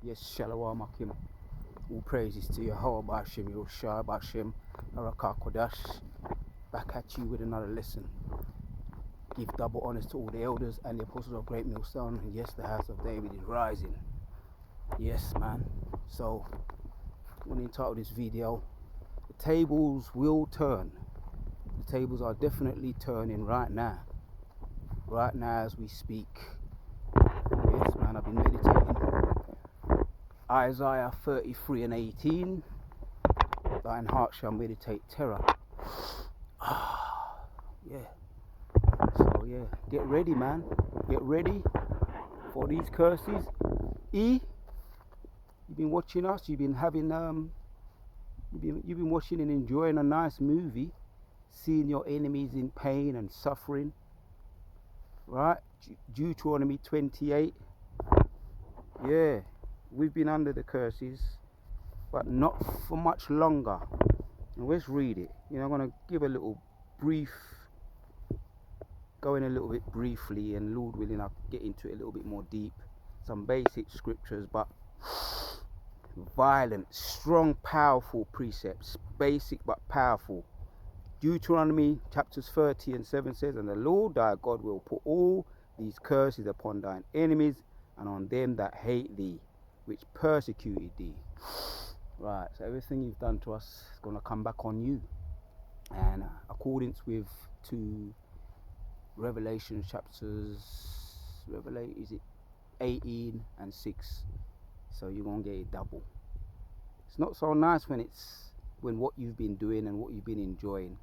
Yes, Shalom Akim. All praises to Yahweh Bashim, Yoshua Bashim, Araka Kodash. Back at you with another lesson. Give double honors to all the elders and the apostles of Great Millstone. And yes, the house of David is rising. Yes, man. So, when you entitle this video, the tables will turn. The tables are definitely turning right now. Right now as we speak. Yes, man, I've been meditating. Isaiah 33 and 18. Thine heart shall meditate terror. Yeah. So yeah, get ready, man. Get ready for these curses. You've been watching us. You've been having you've been watching and enjoying a nice movie, seeing your enemies in pain and suffering. Right? Deuteronomy 28. Yeah, we've been under the curses, but not for much longer. And let's read it. I'm going to give a little brief, go in a little bit briefly, and Lord willing, I'll get into it a little bit more deep. Some basic scriptures, but violent, strong, powerful precepts. Basic but powerful. Deuteronomy chapters 30 and 7 says, and the Lord thy God will put all these curses upon thine enemies and on them that hate thee, which persecuted thee. Right, so everything you've done to us is going to come back on you. And accordance with to Revelation chapters, is it 18 and 6? So you're going to get it double. It's not so nice when what you've been doing and what you've been enjoying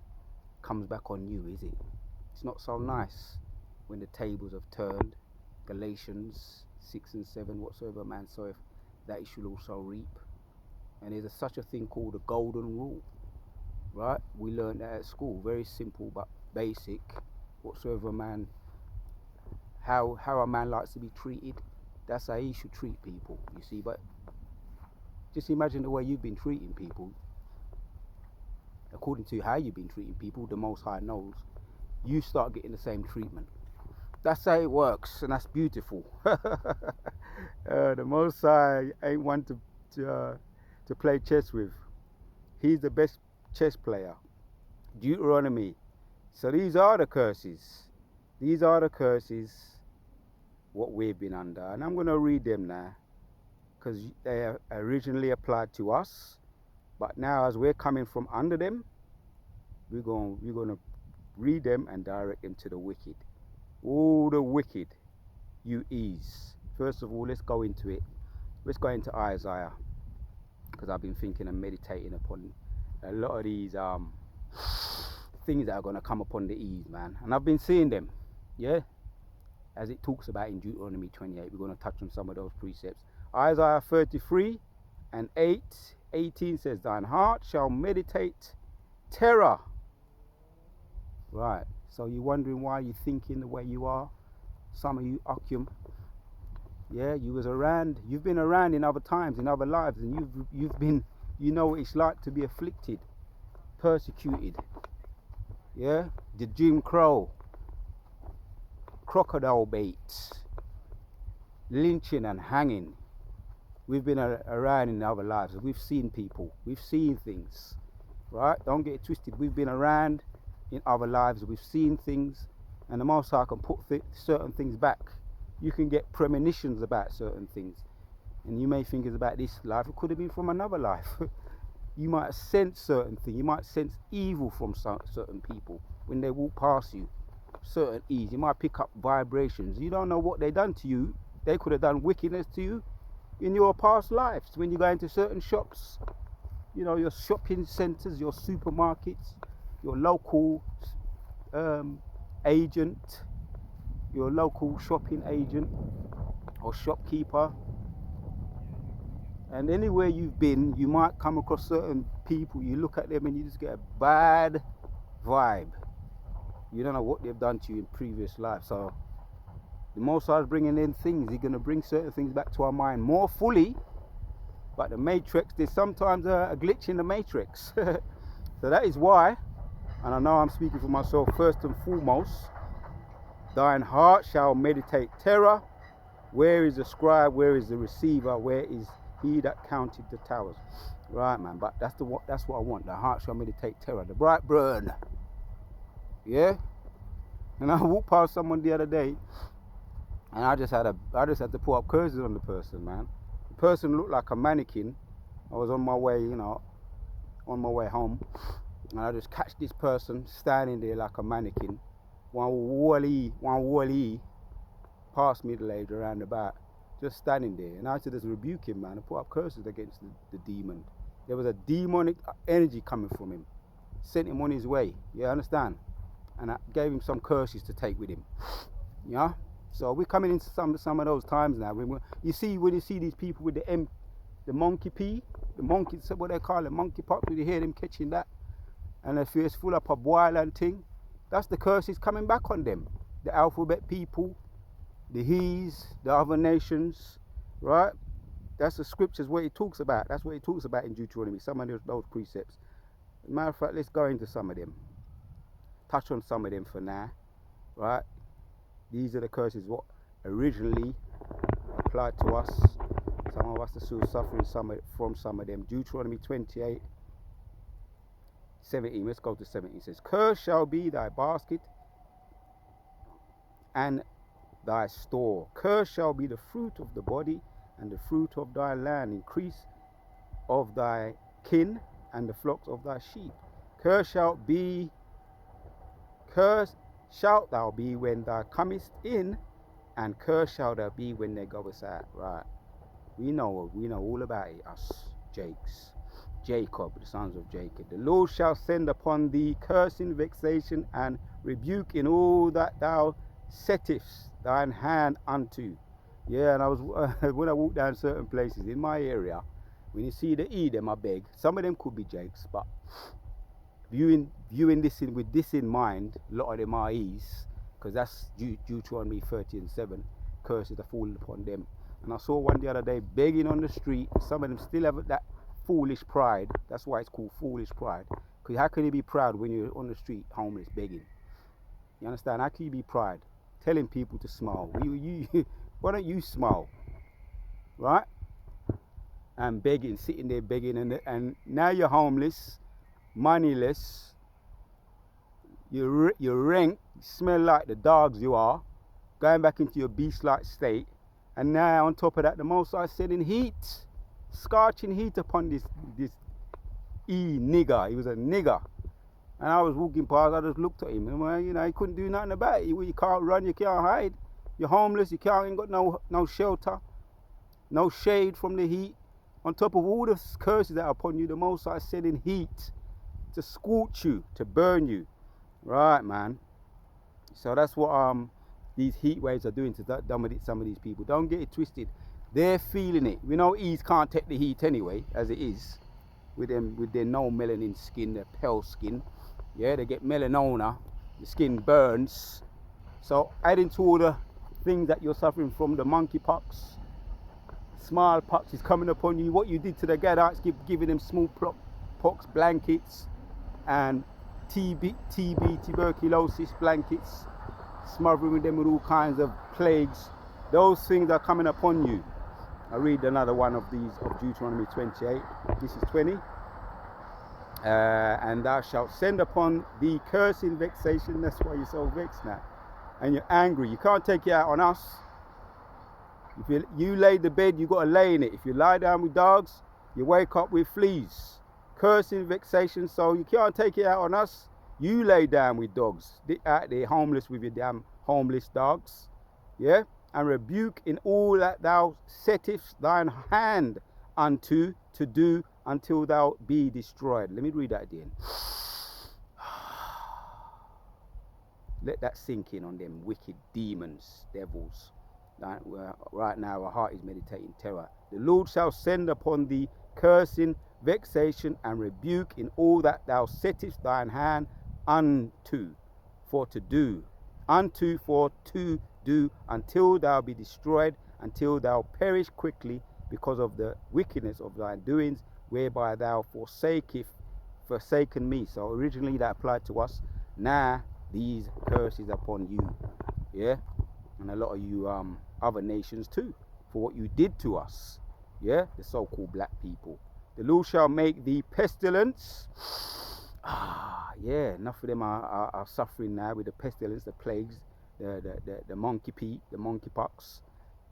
comes back on you, is it? It's not so nice when the tables have turned. Galatians 6 and 7, whatsoever man soweth, that he should also reap. And there's such a thing called the golden rule, right? We learned that at school. Very simple but basic. Whatsoever man, how a man likes to be treated, that's how he should treat people, you see. But just imagine the way you've been treating people. According to how you've been treating people, the Most High knows, you start getting the same treatment. That's how it works, and that's beautiful. The Most High ain't one to play chess with. He's the best chess player. Deuteronomy. So these are the curses. These are the curses what we've been under. And I'm going to read them now, because they originally applied to us. But now as we're coming from under them, we're going to read them and direct them to the wicked. All the wicked you ease. First of all, let's go into it. Let's go into Isaiah, because I've been thinking and meditating upon a lot of these things that are going to come upon the ease, man. And I've been seeing them, yeah, as it talks about in Deuteronomy 28. We're going to touch on some of those precepts. Isaiah 33 and 18 says, thine heart shall meditate terror. Right, so you're wondering why you're thinking the way you are. Some of you Akim, yeah, you've been around in other times, in other lives, and you've been, you know what it's like to be afflicted, persecuted, yeah, the Jim Crow, crocodile bait, lynching and hanging. We've been around in other lives. We've seen people. We've seen things. Right? Don't get it twisted. We've been around in other lives. We've seen things. And the Most High can put certain things back. You can get premonitions about certain things. And you may think it's about this life. It could have been from another life. You might sense certain things. You might sense evil from certain people when they walk past you. Certain ease. You might pick up vibrations. You don't know what they done to you. They could have done wickedness to you in your past lives. When you go into certain shops, your shopping centers, your supermarkets, your local agent, your local shopping agent or shopkeeper, and anywhere you've been, you might come across certain people. You look at them and you just get a bad vibe. You don't know what they've done to you in previous life. So the Most High is bringing in things. He's going to bring certain things back to our mind more fully. But the matrix, there's sometimes a glitch in the matrix. So that is why, and I know I'm speaking for myself first and foremost, thine heart shall meditate terror, Where is the scribe? Where is the receiver? Where is he that counted the towers? Right, man. But that's what I want. The heart shall meditate terror. The bright burn. Yeah. And I walked past someone the other day, and I just had to put up curses on the person, man. The person looked like a mannequin. I was on my way, on my way home, and I just catch this person standing there like a mannequin. One wally passed me the lady around about, just standing there, and I had to just rebuke him, man, and put up curses against the demon. There was a demonic energy coming from him, sent him on his way. You understand? And I gave him some curses to take with him. Yeah. So we're coming into some of those times now. When you see these people with the monkey pee, the monkey, what they call it, monkey pox, when you hear them catching that, and their face full up of boil and thing, that's the curses coming back on them. The alphabet people, the he's, the other nations, right? That's the scriptures what it talks about. That's what it talks about in Deuteronomy, some of those precepts. As a matter of fact, let's go into some of them. Touch on some of them for now, right? These are the curses what originally applied to us. Some of us are still suffering from some of them. Deuteronomy 28, 17. Let's go to 17. It says, "Cursed shall be thy basket and thy store. Cursed shall be the fruit of the body and the fruit of thy land, increase of thy kin and the flocks of thy sheep. Cursed shalt thou be when thou comest in, and cursed shalt thou be when thou goest out." Right. We know all about it, us Jacob, the sons of Jacob. "The Lord shall send upon thee cursing, vexation, and rebuke in all that thou settest thine hand unto." Yeah, and I was when I walk down certain places in my area, when you see the E, them I beg. Some of them could be Jakes, but viewing this with this in mind, a lot of them are E's, because that's Deuteronomy 30:7. Curses are falling upon them. And I saw one the other day begging on the street. Some of them still have that foolish pride. That's why it's called foolish pride. Because how can you be proud when you're on the street homeless begging? You understand? How can you be proud? Telling people to smile. Why don't you smile? Right? And begging, sitting there begging, and now you're homeless, moneyless, your rank, smell like the dogs you are, going back into your beast-like state. And now on top of that, the Most High sending heat, scorching heat upon this nigger. He was a nigger. And I was walking past, I just looked at him, and he couldn't do nothing about it. You can't run, you can't hide. You're homeless, you ain't got no shelter, no shade from the heat. On top of all the curses that are upon you, the Most High sending heat to scorch you, to burn you. Right, man. So that's what these heat waves are doing to some of these people. Don't get it twisted. They're feeling it. We know East can't take the heat anyway, as it is, with their no melanin skin, their pale skin. Yeah, they get melanoma, the skin burns. So adding to all the things that you're suffering from, the monkeypox, smallpox is coming upon you. What you did to the Gadites, giving them smallpox blankets and TB, tuberculosis blankets, smothering them with all kinds of plagues. Those things are coming upon you. I read another one of these of Deuteronomy 28. This is 20. "And thou shalt send upon thee cursing, vexation." That's why you're so vexed now. And you're angry. You can't take it out on us. If you lay the bed, you got to lay in it. If you lie down with dogs, you wake up with fleas. Cursing, vexation. So you can't take it out on us. You lay down with dogs. Out there homeless with your damn homeless dogs. Yeah? "And rebuke in all that thou settest thine hand unto to do until thou be destroyed." Let me read that again. Let that sink in on them wicked demons, devils. Right now our heart is meditating terror. "The Lord shall send upon thee cursing, vexation, and rebuke in all that thou settest thine hand unto for to do until thou be destroyed, until thou perish quickly because of the wickedness of thy doings, whereby thou forsaken me." So originally that applied to us. Now these curses upon you. Yeah? And a lot of you other nations too, for what you did to us. Yeah, the so-called black people. The Lord shall make the pestilence. Yeah, enough of them are suffering now with the pestilence, the plagues, the monkey the monkeypox.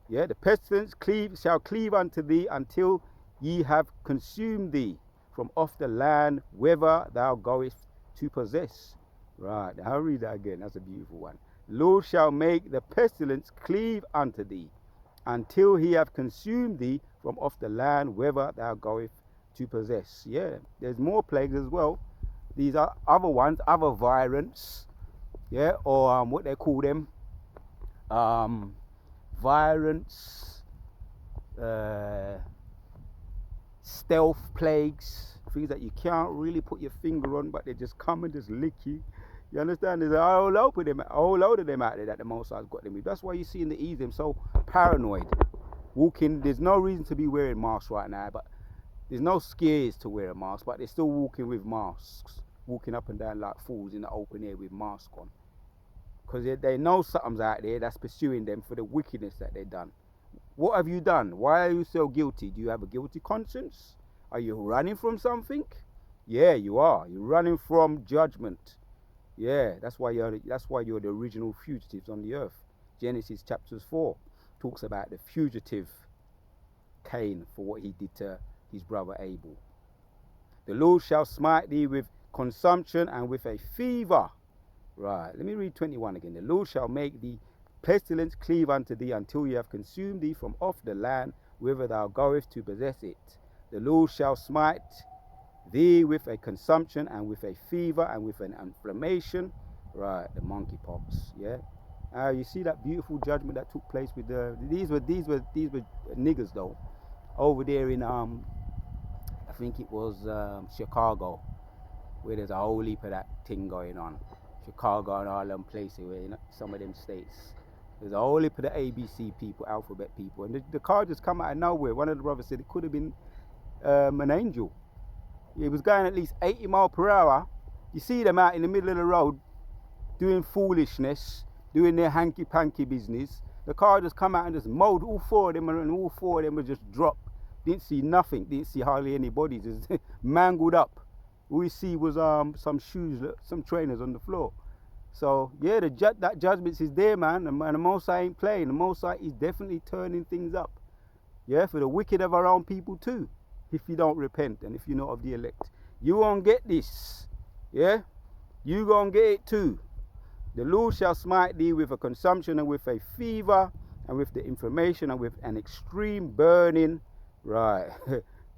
Yeah, the pestilence shall cleave unto thee until ye have consumed thee from off the land whither thou goest to possess. Right, I'll read that again. That's a beautiful one. Lord shall make the pestilence cleave unto thee until he have consumed thee from off the land whither thou goest to possess. Yeah, there's more plagues as well. These are other ones, other virants. Yeah, or what they call them. Virants, stealth plagues, things that you can't really put your finger on, but they just come and just lick you. You understand? There's a whole load of them out there that the Most High's got them with. That's why you see in the East them so paranoid. Walking, there's no reason to be wearing masks right now, but there's no scares to wear a mask, but they're still walking with masks, walking up and down like fools in the open air with masks on. Because they know something's out there that's pursuing them for the wickedness that they've done. What have you done? Why are you so guilty? Do you have a guilty conscience? Are you running from something? Yeah, you are. You're running from judgment. Yeah, that's why you're the original fugitives on the earth. Genesis chapter 4 talks about the fugitive Cain for what he did to his brother Abel. The Lord shall smite thee with consumption and with a fever. Right, let me read 21 again. The Lord shall make the pestilence cleave unto thee until you have consumed thee from off the land whither thou goest to possess it. The Lord shall smite thee with a consumption and with a fever and with an inflammation. Right, the monkeypox. Yeah. You see that beautiful judgment that took place with these were niggers though, over there in I think it was Chicago, where there's a whole heap of that thing going on. Chicago and all them places where, you know, some of them states. There's a whole heap of the ABC people, alphabet people, and the car just come out of nowhere. One of the brothers said it could have been an angel. It was going at least 80 miles per hour. You see them out in the middle of the road doing foolishness, doing their hanky-panky business. The car just come out and just mowed all four of them, and all four of them were just dropped. Didn't see nothing, didn't see hardly anybody, just mangled up. All we see was some shoes, some trainers on the floor. So yeah, that judgment is there, man, and the Most High ain't playing. The Most High is definitely turning things up. Yeah, for the wicked of our own people too. If you don't repent and if you're not of the elect, you won't get this. Yeah, you gonna get it too. The Lord shall smite thee with a consumption and with a fever and with the inflammation and with an extreme burning. Right,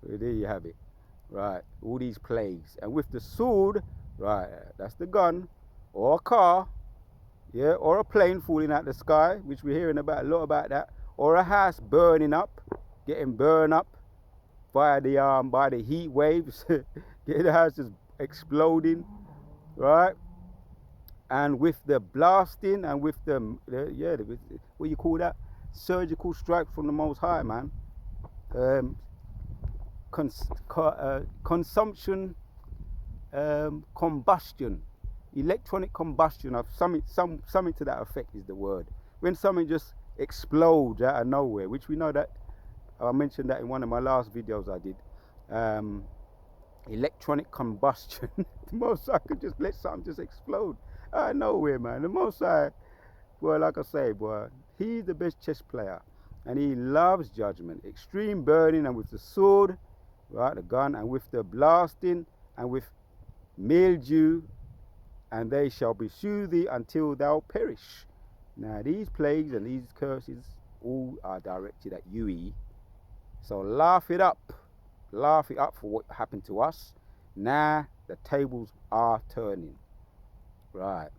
there you have it. Right, all these plagues, and with the sword, right, that's the gun, or a car, yeah, or a plane falling out the sky, which we're hearing about a lot about that, or a house burning up, getting burned up by the heat waves, get the house just exploding, right, and with the blasting and with what you call that, surgical strike from the Most High, man. Consumption, combustion, electronic combustion of something to that effect is the word. When something just explodes out of nowhere, which we know that I mentioned that in one of my last videos I did. Electronic combustion. The Most High could just let something just explode out of nowhere, man. The Most High, boy, like I say, boy, he's the best chess player, and he loves judgment, extreme burning, and with the sword, right, the gun, and with the blasting, and with mildew, and they shall pursue thee until thou perish. Now these plagues and these curses all are directed at you. So laugh it up for what happened to us. Now the tables are turning. Right.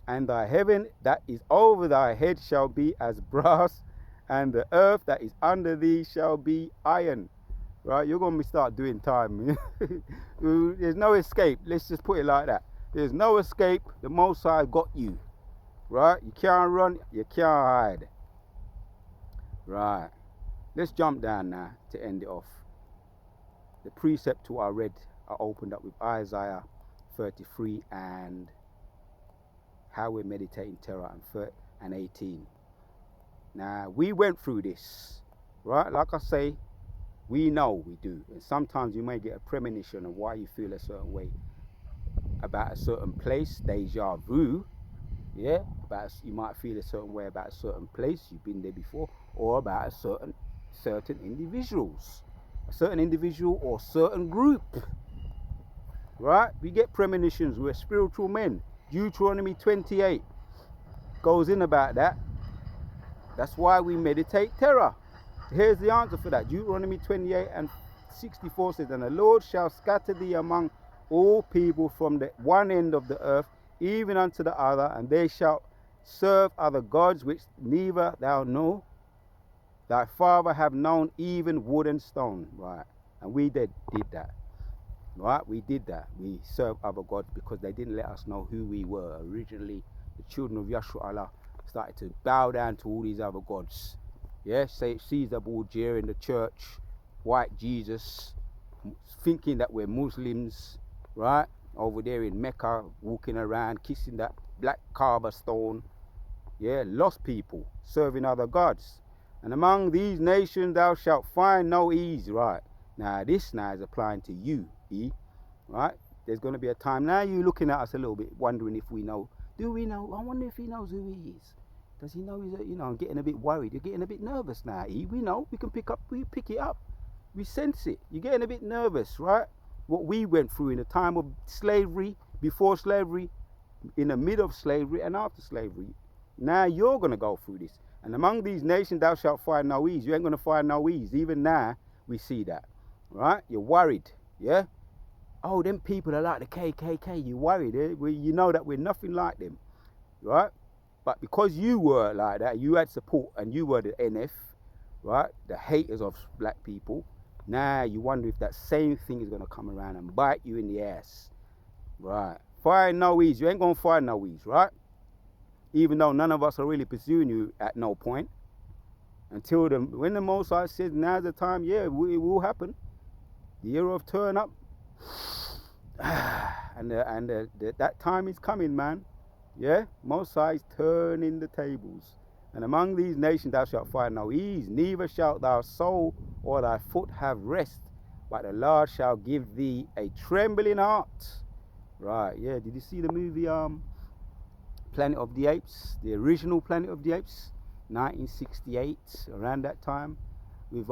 And thy heaven that is over thy head shall be as brass, and the earth that is under thee shall be iron. Right, you're going to start doing time. There's no escape. Let's just put it like that. There's no escape. The Most High got you. Right, you can't run, you can't hide. Right, let's jump down now to end it off. The precept to I read, I opened up with Isaiah 33 and how we're meditating terror and 18. Now, we went through this, right? Like I say, we know we do. And sometimes you may get a premonition of why you feel a certain way about a certain place, deja vu. Yeah, you might feel a certain way about a certain place, you've been there before, or about a certain individuals, a certain individual or certain group. Right? We get premonitions. We're spiritual men. Deuteronomy 28 goes in about that. That's why we meditate terror. Here's the answer for that. Deuteronomy 28 and 64 says, and the Lord shall scatter thee among all people from the one end of the earth, even unto the other, and they shall serve other gods which neither thou know, thy father have known, even wood and stone. Right? And we did that. Right? We did that. We served other gods because they didn't let us know who we were. Originally, the children of Yahshua Allah started to bow down to all these other gods. Yeah, say Caesar Borgia in the church, white Jesus, thinking that we're Muslims, right? Over there in Mecca, walking around, kissing that black Kaaba stone. Yeah, lost people, serving other gods. And among these nations thou shalt find no ease, right? Now, this now is applying to you, right? There's going to be a time, now you're looking at us a little bit, wondering if we know. Do we know? I wonder if he knows who he is. Does he know he's, I'm getting a bit worried. You're getting a bit nervous now, We know, we pick it up. We sense it. You're getting a bit nervous, right? What we went through in the time of slavery, before slavery, in the middle of slavery, and after slavery. Now you're going to go through this. And among these nations thou shalt find no ease. You ain't going to find no ease. Even now, we see that, right? You're worried, yeah? Oh, them people are like the KKK. You're worried, eh? You know that we're nothing like them, right? But because you were like that, you had support, and you were the NF, right? The haters of black people. Now you wonder if that same thing is going to come around and bite you in the ass, right? Find no ease. You ain't going to find no ease, right? Even though none of us are really pursuing you at no point. Until when the Most High says now's the time, yeah, it will happen. The year of turn up. And that time is coming, man. Yeah, Most High is turning the tables. And among these nations thou shalt find no ease, neither shalt thy soul or thy foot have rest, but the Lord shall give thee a trembling heart. Right, yeah, did you see the movie Planet of the Apes, the original Planet of the Apes, 1968, around that time, with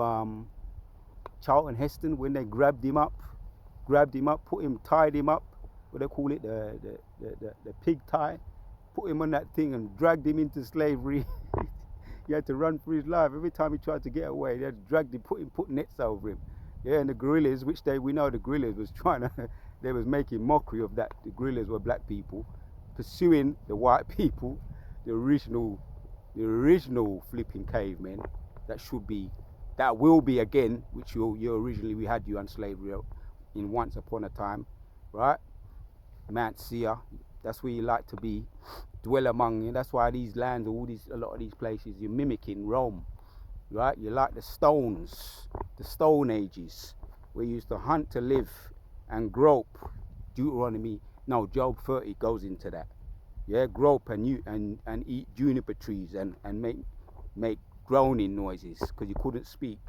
Charlton Heston, when they grabbed him up, tied him up, what they call it, the pig tie, put him on that thing and dragged him into slavery. He had to run for his life. Every time he tried to get away, they had dragged him, put nets over him. Yeah, and the guerrillas, we know the guerrillas was they was making mockery of that. The guerrillas were black people pursuing the white people, the original flipping cavemen that will be again, which you originally, we had you on slavery in once upon a time, right? Mount Seir, that's where you like to be, dwell among you. That's why these lands, a lot of these places, you're mimicking Rome, right? You like the Stone Ages, where you used to hunt to live and grope. Job 30 goes into that. Yeah, grope and eat juniper trees and make groaning noises because you couldn't speak.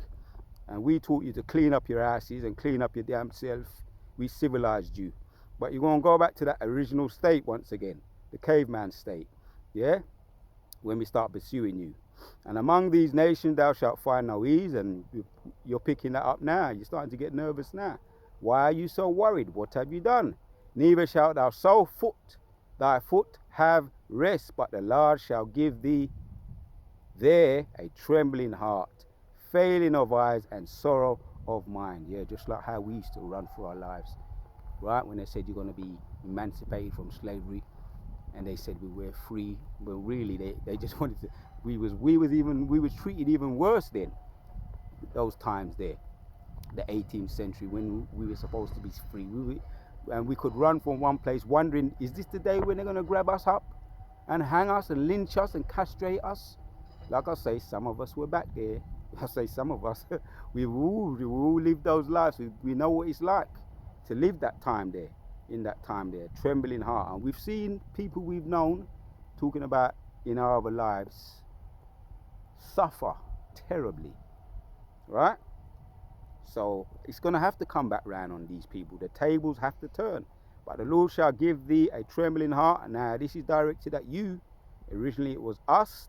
And we taught you to clean up your asses and clean up your damn self. We civilized you. But you're going to go back to that original state once again, the caveman state, yeah? When we start pursuing you. And among these nations thou shalt find no ease, and you're picking that up now. You're starting to get nervous now. Why are you so worried? What have you done? Neither shalt thou thy foot have rest, but the Lord shall give thee there a trembling heart, failing of eyes, and sorrow of mind. Yeah, just like how we used to run for our lives. Right, when they said you're going to be emancipated from slavery, and they said we were free, but really they just wanted to. We was treated even worse then. Those times there, the 18th century, when we were supposed to be free, and we could run from one place, wondering, is this the day when they're going to grab us up and hang us and lynch us and castrate us? Like I say, some of us were back there. I say some of us, we all lived those lives. We know what it's like to live that time there, in that time there, trembling heart. And we've seen people we've known talking about in our other lives suffer terribly, right? So it's going to have to come back round on these people. The tables have to turn. But the Lord shall give thee a trembling heart. Now this is directed at you. Originally it was us,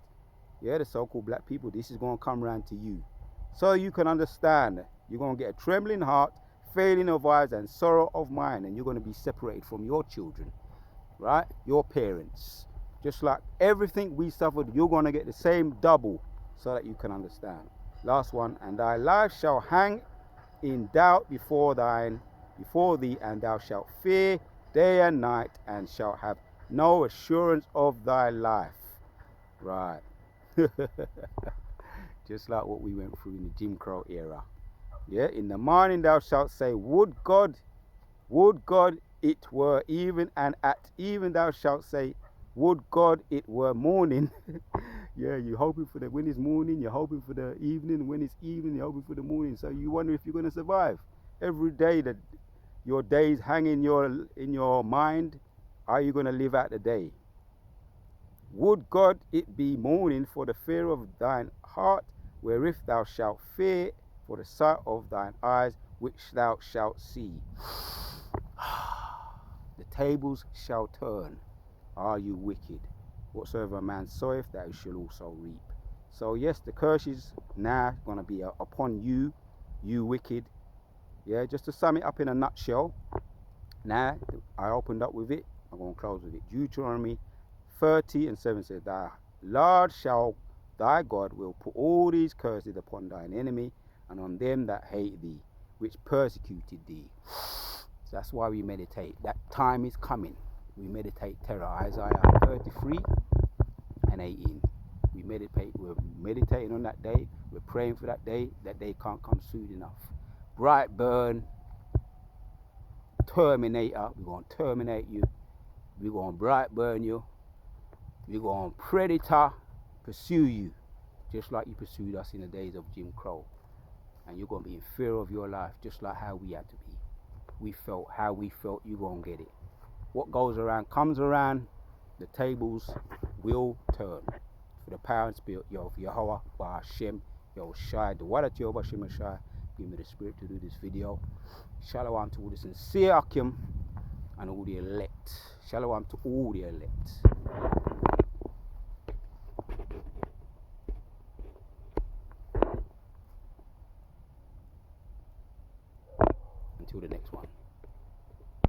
yeah, the so-called black people. This is going to come round to you, so you can understand. You're going to get a trembling heart, failing of eyes, and sorrow of mind, and you're going to be separated from your children, right? Your parents. Just like everything we suffered, you're going to get the same double, so that you can understand. Last one. And thy life shall hang in doubt before thee, and thou shalt fear day and night, and shalt have no assurance of thy life. Right. Just like what we went through in the Jim Crow era. Yeah, in the morning thou shalt say, would God it were even, and at even thou shalt say, would God it were morning. Yeah, you're hoping for when it's morning, you're hoping for the evening, when it's evening, you're hoping for the morning. So you wonder if you're going to survive. Every day that your days hang in your mind, are you going to live out the day? Would God it be morning for the fear of thine heart, wherewith thou shalt fear, for the sight of thine eyes, which thou shalt see. The tables shall turn. Are you wicked? Whatsoever a man soweth, that he shall also reap. So yes, the curse is now going to be upon you, you wicked. Yeah, just to sum it up in a nutshell. Now, I opened up with it. I'm going to close with it. Deuteronomy 30:7 says, thy Lord shall thy God will put all these curses upon thine enemy, and on them that hate thee, which persecuted thee. So that's why we meditate. That time is coming. We meditate terror. Isaiah 33:18. We're meditating on that day. We're praying for that day. That day can't come soon enough. Brightburn, Terminator. We're going to terminate you. We're going to Brightburn you. We're going to Predator pursue you, just like you pursued us in the days of Jim Crow. And you're going to be in fear of your life, just like how we had to be. We felt how we felt. You're going to get it. What goes around comes around. The tables will turn. For the power and spirit of Yahweh, Ba'ashem, Yahushai, the Wadat Yehovah Shem Shai, give me the spirit to do this video. Shalom to all the sincere Akim and all the elect. Shalom to all the elect.